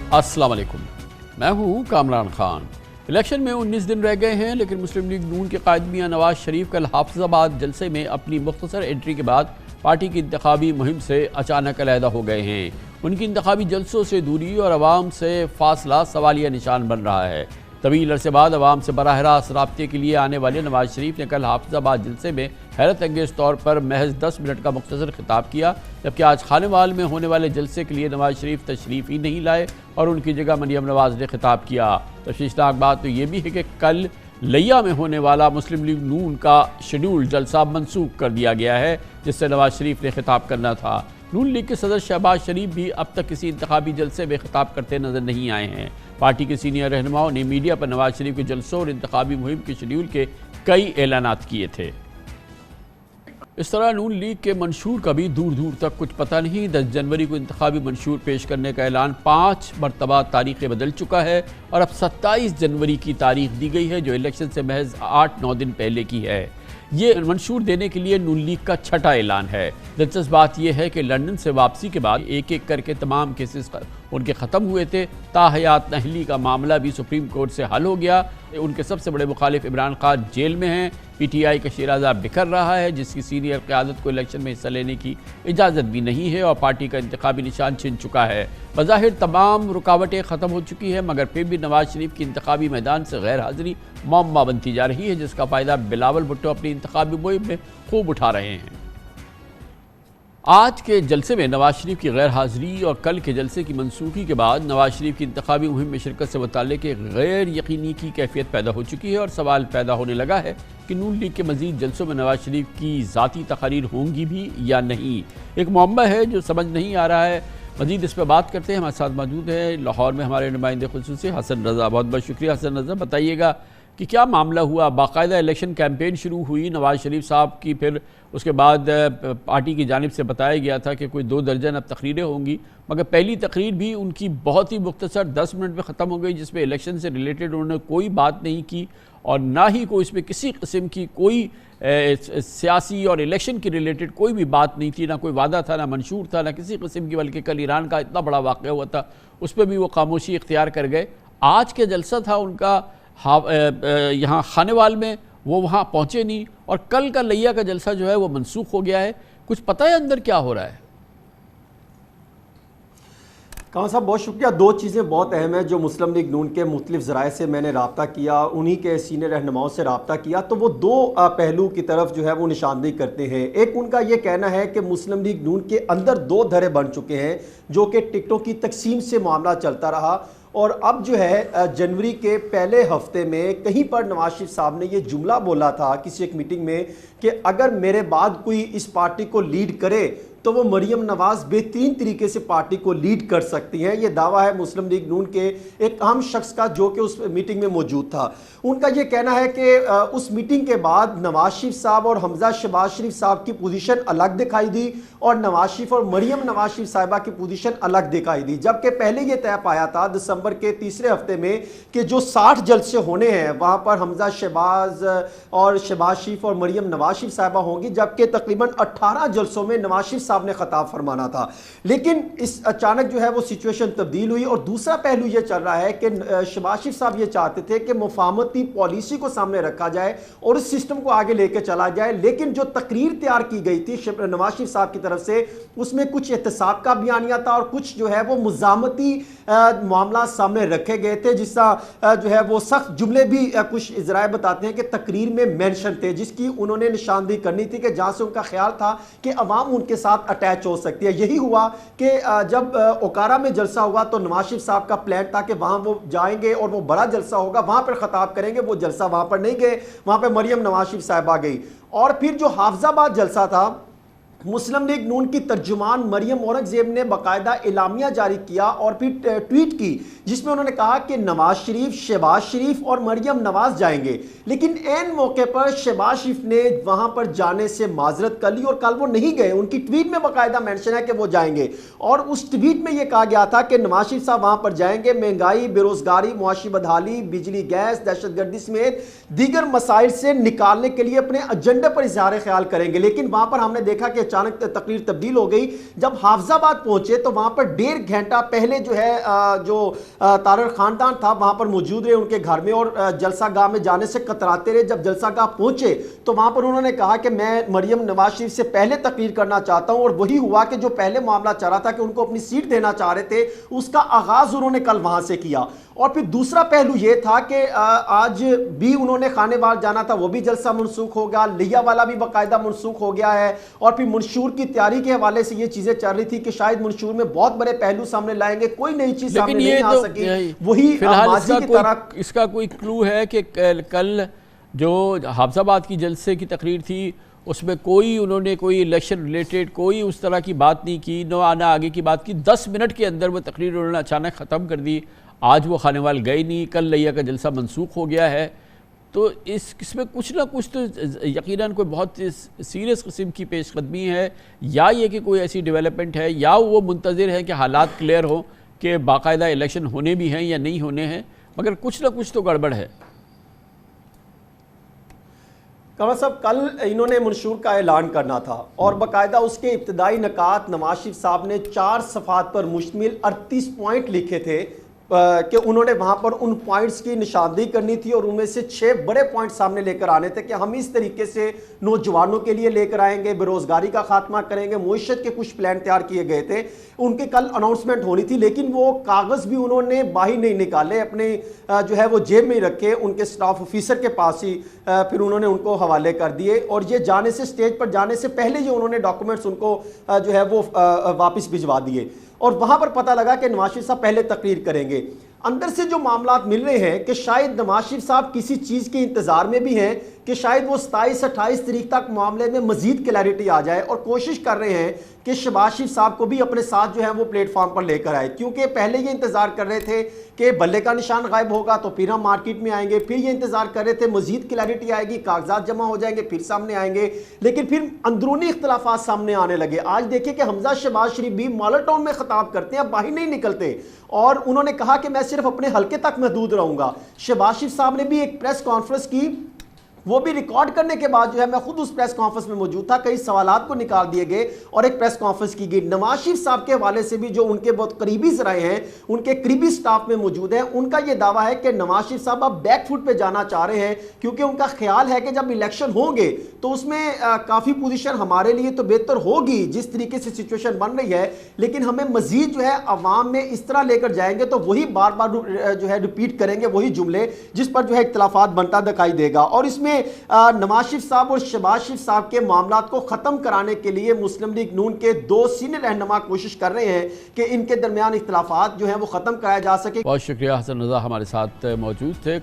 السلام علیکم، میں ہوں کامران خان۔ الیکشن میں 19 دن رہ گئے ہیں، لیکن مسلم لیگ نون کے قائد میاں نواز شریف کل حافظ آباد جلسے میں اپنی مختصر انٹری کے بعد پارٹی کی انتخابی مہم سے اچانک علیحدہ ہو گئے ہیں۔ ان کی انتخابی جلسوں سے دوری اور عوام سے فاصلہ سوالیہ نشان بن رہا ہے۔ طویل عرصے بعد عوام سے براہ راست رابطے کے لیے آنے والے نواز شریف نے کل حافظ آباد جلسے میں حیرت انگیز طور پر محض 10 منٹ کا مختصر خطاب کیا، جبکہ آج خانوال میں ہونے والے جلسے کے لیے نواز شریف تشریف ہی نہیں لائے اور ان کی جگہ مریم نواز نے خطاب کیا۔ تشویشناک بات تو یہ بھی ہے کہ کل لیا میں ہونے والا مسلم لیگ نون کا شیڈول جلسہ منسوخ کر دیا گیا ہے، جس سے نواز شریف نے خطاب کرنا تھا۔ نون لیگ کے صدر شہباز شریف بھی اب تک کسی انتخابی جلسے میں خطاب کرتے نظر نہیں آئے ہیں۔ پارٹی کے سینئر رہنماؤں نے میڈیا پر نواز شریف کے جلسوں اور انتخابی مہم کے شیڈول کے کئی اعلانات کیے تھے۔ اس طرح نون لیگ کے منشور کا بھی دور دور تک کچھ پتہ نہیں۔ 10 جنوری کو انتخابی منشور پیش کرنے کا اعلان 5 مرتبہ تاریخیں بدل چکا ہے اور اب 27 جنوری کی تاریخ دی گئی ہے، جو الیکشن سے محض 8-9 دن پہلے کی ہے۔ یہ منشور دینے کے لیے نون لیگ کا چھٹا اعلان ہے۔ دلچسپ بات یہ ہے کہ لندن سے واپسی کے بعد ایک ایک کر کے تمام کیسز ان کے ختم ہوئے تھے۔ تاحیات نااہلی کا معاملہ بھی سپریم کورٹ سے حل ہو گیا۔ ان کے سب سے بڑے مخالف عمران خان جیل میں ہیں۔ پی ٹی آئی کا شیرازہ بکھر رہا ہے، جس کی سینئر قیادت کو الیکشن میں حصہ لینے کی اجازت بھی نہیں ہے اور پارٹی کا انتخابی نشان چھن چکا ہے۔ بظاہر تمام رکاوٹیں ختم ہو چکی ہیں، مگر پھر بھی نواز شریف کی انتخابی میدان سے غیر حاضری معمہ بنتی جا رہی ہے، جس کا فائدہ بلاول بھٹو اپنی انتخابی مہم میں خوب اٹھا رہے ہیں۔ آج کے جلسے میں نواز شریف کی غیر حاضری اور کل کے جلسے کی منسوخی کے بعد نواز شریف کی انتخابی مہم میں شرکت سے متعلق ایک غیر یقینی کی کیفیت پیدا ہو چکی ہے اور سوال پیدا ہونے لگا ہے کہ نون لیگ کے مزید جلسوں میں نواز شریف کی ذاتی تقاریر ہوں گی بھی یا نہیں۔ ایک معمہ ہے جو سمجھ نہیں آ رہا ہے۔ مزید اس پہ بات کرتے ہیں، ہمارے ساتھ موجود ہیں لاہور میں ہمارے نمائندے خصوصی حسن رضا۔ بہت بہت شکریہ حسن رضا، بتائیے گا کہ کیا معاملہ ہوا؟ باقاعدہ الیکشن کیمپین شروع ہوئی نواز شریف صاحب کی، پھر اس کے بعد پارٹی کی جانب سے بتایا گیا تھا کہ کوئی 2 درجن اب تقریریں ہوں گی، مگر پہلی تقریر بھی ان کی بہت ہی مختصر 10 منٹ میں ختم ہو گئی، جس میں الیکشن سے ریلیٹڈ انہوں نے کوئی بات نہیں کی اور نہ ہی کوئی اس میں کسی قسم کی کوئی سیاسی اور الیکشن کی ریلیٹڈ کوئی بھی بات نہیں تھی، نہ کوئی وعدہ تھا، نہ منشور تھا، نہ کسی قسم کی، بلکہ کل ایران کا اتنا بڑا واقعہ ہوا تھا اس پہ بھی وہ خاموشی اختیار کر گئے۔ آج کے جلسہ تھا ان کا یہاں خانوال میں، وہ وہاں پہنچے نہیں، اور کل کا لیا کا جلسہ جو ہے وہ منسوخ ہو گیا ہے۔ کچھ پتہ ہے اندر کیا ہو رہا ہے؟ کامران صاحب بہت شکریہ۔ 2 چیزیں بہت اہم ہیں جو مسلم لیگ نون کے مختلف ذرائع سے میں نے رابطہ کیا، انہی کے سینئر رہنماؤں سے رابطہ کیا، تو وہ 2 پہلو کی طرف جو ہے وہ نشاندہی کرتے ہیں۔ ایک ان کا یہ کہنا ہے کہ مسلم لیگ نون کے اندر 2 دھرے بن چکے ہیں، جو کہ ٹکٹوں کی تقسیم سے معاملہ چلتا رہا، اور اب جو ہے جنوری کے پہلے ہفتے میں کہیں پر نواز شریف صاحب نے یہ جملہ بولا تھا کسی ایک میٹنگ میں کہ اگر میرے بعد کوئی اس پارٹی کو لیڈ کرے تو وہ مریم نواز بہترین طریقے سے پارٹی کو لیڈ کر سکتی ہیں۔ یہ دعویٰ ہے مسلم لیگ نون کے ایک اہم شخص کا جو کہ اس میٹنگ میں موجود تھا۔ ان کا یہ کہنا ہے کہ اس میٹنگ کے بعد نواز شریف صاحب اور حمزہ شہباز شریف صاحب کی پوزیشن الگ دکھائی دی اور نواز شریف اور مریم نواز شریف صاحبہ کی پوزیشن الگ دکھائی دی، جبکہ پہلے یہ طے پایا تھا دسمبر کے تیسرے ہفتے میں کہ جو 60 جلسے ہونے ہیں وہاں پر حمزہ شہباز اور شہباز شریف اور مریم نواز شریف صاحبہ ہوں گی، جبکہ تقریباً 18 جلسوں میں نواز شریف صاحب نے خطاب فرمانا تھا۔ لیکن اس اچانک جو ہے وہ سچویشن تبدیل ہوئی، اور دوسرا پہلو یہ چل رہا ہے کہ شہباز شریف صاحب یہ چاہتے تھے کہ مفاہمتی پالیسی کو سامنے رکھا جائے اور اس سسٹم کو آگے لے کے چلا جائے، لیکن جو تقریر تیار کی گئی تھی نواز شریف صاحب کی طرف سے اس میں کچھ احتساب کا بیانیہ تھا اور کچھ جو ہے وہ مزاحمتی معاملات سامنے رکھے گئے تھے، جس طرح جو ہے وہ سخت جملے بھی کچھ ذرائع بتاتے ہیں کہ تقریر میں مینشن تھے، جس کی انہوں نے نشاندہی کرنی تھی کہ جہاں سے ان کا خیال تھا کہ عوام ان کے ساتھ اٹیچ ہو سکتی ہے۔ یہی ہوا کہ جب اوکارا میں جلسہ ہوا تو نواز شریف صاحب کا پلان تھا کہ وہاں وہ جائیں گے اور وہ بڑا جلسہ ہوگا، وہاں پر خطاب کریں گے، وہ جلسہ وہاں پر نہیں گئے، وہاں پہ مریم نواز شریف صاحبہ گئی۔ اور پھر جو حافظ آباد جلسہ تھا، مسلم لیگ نون کی ترجمان مریم اورنگزیب نے باقاعدہ اعلامیہ جاری کیا اور پھر ٹویٹ کی، جس میں انہوں نے کہا کہ نواز شریف، شہباز شریف اور مریم نواز جائیں گے، لیکن عین موقع پر شہباز شریف نے وہاں پر جانے سے معذرت کر لی اور کل وہ نہیں گئے۔ ان کی ٹویٹ میں باقاعدہ مینشن ہے کہ وہ جائیں گے، اور اس ٹویٹ میں یہ کہا گیا تھا کہ نواز شریف صاحب وہاں پر جائیں گے، مہنگائی، بے روزگاری، معاشی بدحالی، بجلی گیس، دہشت گردی سمیت دیگر مسائل سے نکالنے کے لیے اپنے ایجنڈے پر اظہار خیال کریں گے۔ لیکن وہاں پر ہم نے دیکھا کہ اچانک تقریر تبدیل ہو گئی. جب حافظ آباد پہنچے تو وہاں پر 1.5 گھنٹہ پہلے جو ہے جو تارڑ خاندان تھا وہاں پر موجود رہے ان کے گھر میں اور جلسہ گاہ میں جانے سے کتراتے رہے. جب جلسہ گاہ پہنچے تو وہاں پر انہوں نے کہا کہ میں مریم نواز شریف سے پہلے تقریر کرنا چاہتا ہوں, اور وہی ہوا کہ جو پہلے معاملہ چل رہا تھا کہ ان کو اپنی سیٹ دینا چاہ رہے تھے اس کا آغاز انہوں نے کل وہاں سے کیا. اور پھر دوسرا پہلو یہ تھا کہ آج بھی انہوں نے خانے بار جانا تھا, وہ بھی جلسہ منسوخ ہو گیا, لیا والا بھی باقاعدہ منسوخ ہو گیا ہے. اور پھر منشور کی تیاری کے حوالے سے یہ چیزیں چل رہی تھی کہ شاید منشور میں بہت بڑے پہلو سامنے لائیں گے, کوئی نئی چیز سامنے نہیں آ سکی. وہی ماضی کی طرح اس کا کوئی کلو ہے کہ کل جو حافظ آباد کی جلسے کی تقریر تھی اس میں کوئی انہوں نے کوئی الیکشن ریلیٹڈ کوئی اس طرح کی بات نہیں کی, نہ آگے کی بات کی. 10 منٹ کے اندر وہ تقریر انہوں نے اچانک ختم کر دی. آج وہ خانے وال گئے نہیں, کل لیا کا جلسہ منسوخ ہو گیا ہے. تو اس میں کچھ نہ کچھ تو یقیناً کوئی بہت سیریس قسم کی پیش قدمی ہے, یا یہ کہ کوئی ایسی ڈیولپمنٹ ہے, یا وہ منتظر ہے کہ حالات کلیئر ہوں کہ باقاعدہ الیکشن ہونے بھی ہیں یا نہیں ہونے ہیں, مگر کچھ نہ کچھ تو گڑبڑ ہے. قمر صاحب کل انہوں نے منشور کا اعلان کرنا تھا اور باقاعدہ اس کے ابتدائی نکات نواز شریف صاحب نے 4 صفحات پر مشتمل 38 پوائنٹ لکھے تھے کہ انہوں نے وہاں پر ان پوائنٹس کی نشاندہی کرنی تھی, اور ان میں سے 6 بڑے پوائنٹ سامنے لے کر آنے تھے کہ ہم اس طریقے سے نوجوانوں کے لیے لے کر آئیں گے, بے روزگاری کا خاتمہ کریں گے. معیشت کے کچھ پلان تیار کیے گئے تھے, ان کے کل اناؤنسمنٹ ہونی تھی, لیکن وہ کاغذ بھی انہوں نے باہر نہیں نکالے, اپنے جو ہے وہ جیب میں ہی رکھے, ان کے سٹاف آفیسر کے پاس ہی پھر انہوں نے ان کو حوالے کر دیے. اور یہ جانے سے اسٹیج پر جانے سے پہلے جو انہوں نے ڈاکومنٹس ان کو جو ہے وہ واپس بھجوا دیے, اور وہاں پر پتہ لگا کہ نواز شریف صاحب پہلے تقریر کریں گے. اندر سے جو معاملات مل رہے ہیں کہ شاید نواز شریف صاحب کسی چیز کے انتظار میں بھی ہیں کہ شاید وہ 27-28 تاریخ تک معاملے میں مزید کلیئرٹی آ جائے, اور کوشش کر رہے ہیں کہ شہباز شریف صاحب کو بھی اپنے ساتھ جو ہے وہ پلیٹ فارم پر لے کر آئے, کیونکہ پہلے یہ انتظار کر رہے تھے کہ بلے کا نشان غائب ہوگا تو پھر ہم مارکیٹ میں آئیں گے, پھر یہ انتظار کر رہے تھے مزید کلیئرٹی آئے گی, کاغذات جمع ہو جائیں گے, پھر سامنے آئیں گے, لیکن پھر اندرونی اختلافات سامنے آنے لگے. آج دیکھیں کہ حمزہ شہباز شریف بھی ماڈل ٹاؤن میں خطاب کرتے ہیں, باہر نہیں نکلتے, اور انہوں نے کہا کہ میں صرف اپنے حلقے تک محدود رہوں گا. شہباز شریف صاحب نے بھی ایک پریس کانفرنس کی, وہ بھی ریکارڈ کرنے کے بعد جو ہے میں خود اس پریس کانفرنس میں موجود تھا, کئی سوالات کو نکال دیے گئے اور ایک پریس کانفرنس کی گئی. نواز شریف صاحب کے حوالے سے بھی جو ان کے بہت قریبی ذرائع ہیں, ان کے قریبی سٹاف میں موجود ہیں, ان کا یہ دعویٰ ہے کہ نواز شریف صاحب اب بیک فٹ پہ جانا چاہ رہے ہیں, کیونکہ ان کا خیال ہے کہ جب الیکشن ہوں گے تو اس میں کافی پوزیشن ہمارے لیے تو بہتر ہوگی جس طریقے سے سچویشن بن رہی ہے, لیکن ہمیں مزید جو ہے عوام میں اس طرح لے کر جائیں گے تو وہی بار بار جو ہے ریپیٹ کریں گے وہی جملے, جس پر جو ہے اختلافات بنتا دکھائی دے گا. اور اس میں نواز شریف صاحب اور شہباز شریف صاحب کے معاملات کو ختم کرانے کے لیے مسلم لیگ نون کے 2 سینئر رہنما کوشش کر رہے ہیں کہ ان کے درمیان اختلافات جو ہیں وہ ختم کرایا جا سکے. بہت شکریہ حسن رضا ہمارے ساتھ موجود تھے.